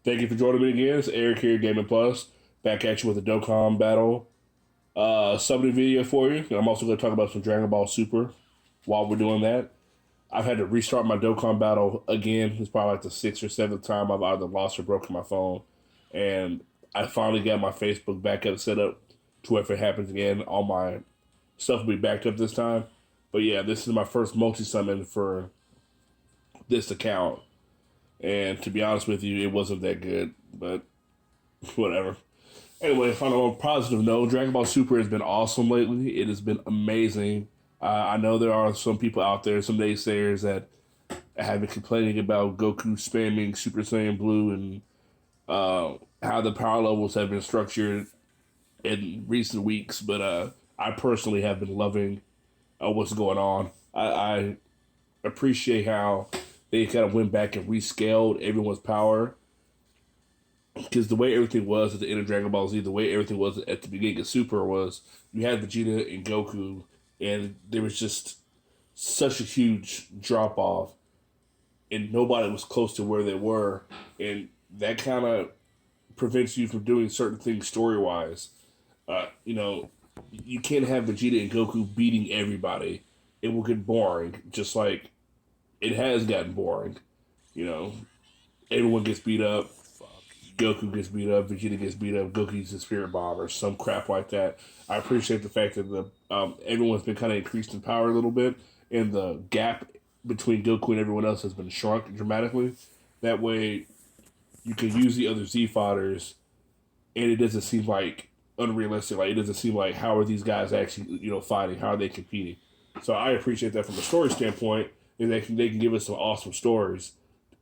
Thank you for joining me again. It's Eric here, Gaming Plus, back at you with a Dokkan Battle summary video for you. And I'm also going to talk about some Dragon Ball Super while we're doing that. I've had to restart my Dokkan Battle again. It's probably like the sixth or seventh time I've either lost or broken my phone. And I finally got my Facebook backup set up to where if it happens again, all my stuff will be backed up this time. But yeah, this is my first multi-summon for this account. And to be honest with you, it wasn't that good, but whatever. Anyway, on a positive note, Dragon Ball Super has been awesome lately. It has been amazing. I know there are some people out there, some naysayers that have been complaining about Goku spamming Super Saiyan Blue and how the power levels have been structured in recent weeks. But I personally have been loving what's going on. I appreciate how they kind of went back and rescaled everyone's power. Because the way everything was at the end of Dragon Ball Z, the way everything was at the beginning of Super was you had Vegeta and Goku, and there was just such a huge drop off, and nobody was close to where they were, and that kind of prevents you from doing certain things story wise. You can't have Vegeta and Goku beating everybody; it will get boring. Just like it has gotten boring. You know, everyone gets beat up. Goku gets beat up, Vegeta gets beat up, Goku uses Spirit Bomb or some crap like that. I appreciate the fact that the everyone's been kind of increased in power a little bit, and the gap between Goku and everyone else has been shrunk dramatically. That way, you can use the other Z fighters, and it doesn't seem like unrealistic. Like it doesn't seem like how are these guys actually fighting? How are they competing? So I appreciate that from a story standpoint, and they can give us some awesome stories,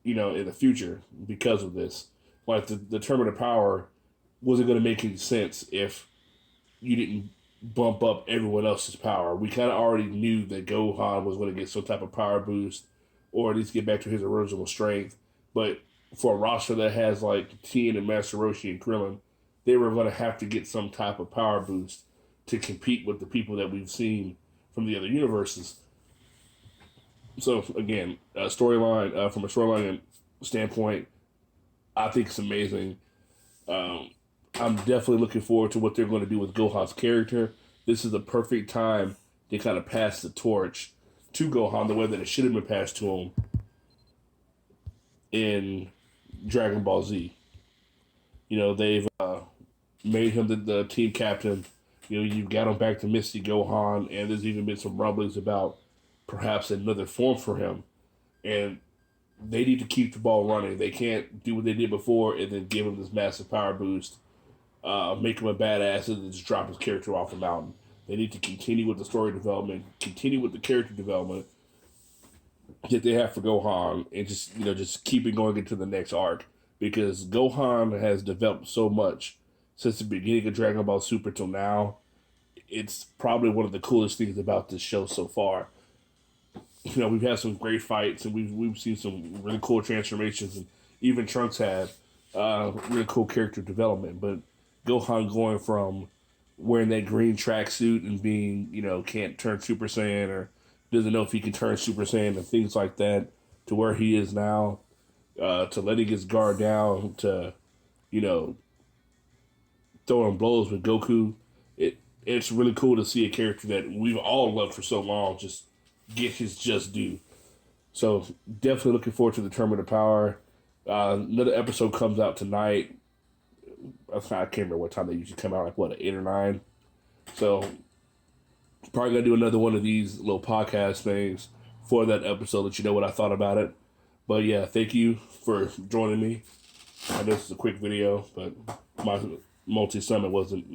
in the future because of this. Like the Tournament of Power wasn't going to make any sense if you didn't bump up everyone else's power. We kind of already knew that Gohan was going to get some type of power boost, or at least get back to his original strength. But for a roster that has like Tien and Master Roshi and Krillin, they were going to have to get some type of power boost to compete with the people that we've seen from the other universes. So again, from a storyline standpoint, I think it's amazing. I'm definitely looking forward to what they're going to do with Gohan's character. This is the perfect time to kind of pass the torch to Gohan the way that it should have been passed to him in Dragon Ball Z. They've made him the team captain. You've got him back to Misty Gohan, and there's even been some rumblings about perhaps another form for him. And they need to keep the ball running. They can't do what they did before and then give him this massive power boost, make him a badass, and then just drop his character off the mountain. They need to continue with the story development, continue with the character development that they have for Gohan, and just keep it going into the next arc. Because Gohan has developed so much since the beginning of Dragon Ball Super till now. It's probably one of the coolest things about this show so far. We've had some great fights, and we've seen some really cool transformations, and even Trunks had really cool character development. But Gohan going from wearing that green tracksuit and being, can't turn Super Saiyan or doesn't know if he can turn Super Saiyan and things like that, to where he is now, to letting his guard down, to, throwing blows with Goku. It's really cool to see a character that we've all loved for so long just get his just due. So definitely looking forward to the Tournament of Power. Another episode comes out tonight. I can't remember what time they usually come out, like 8 or 9. So probably gonna do another one of these little podcast things for that episode, let you know what I thought about it. But yeah, thank you for joining me. I know this is a quick video, but my multi-summit wasn't,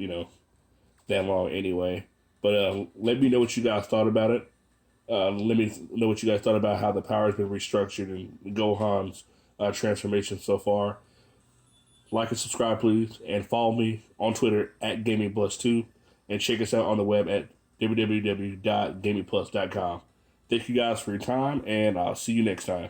that long anyway. But let me know what you guys thought about it. Let me know what you guys thought about how the power has been restructured and Gohan's transformation so far. Like and subscribe, please, and follow me on Twitter at GamingPlus2, and check us out on the web at www.gamingplus.com. Thank you guys for your time, and I'll see you next time.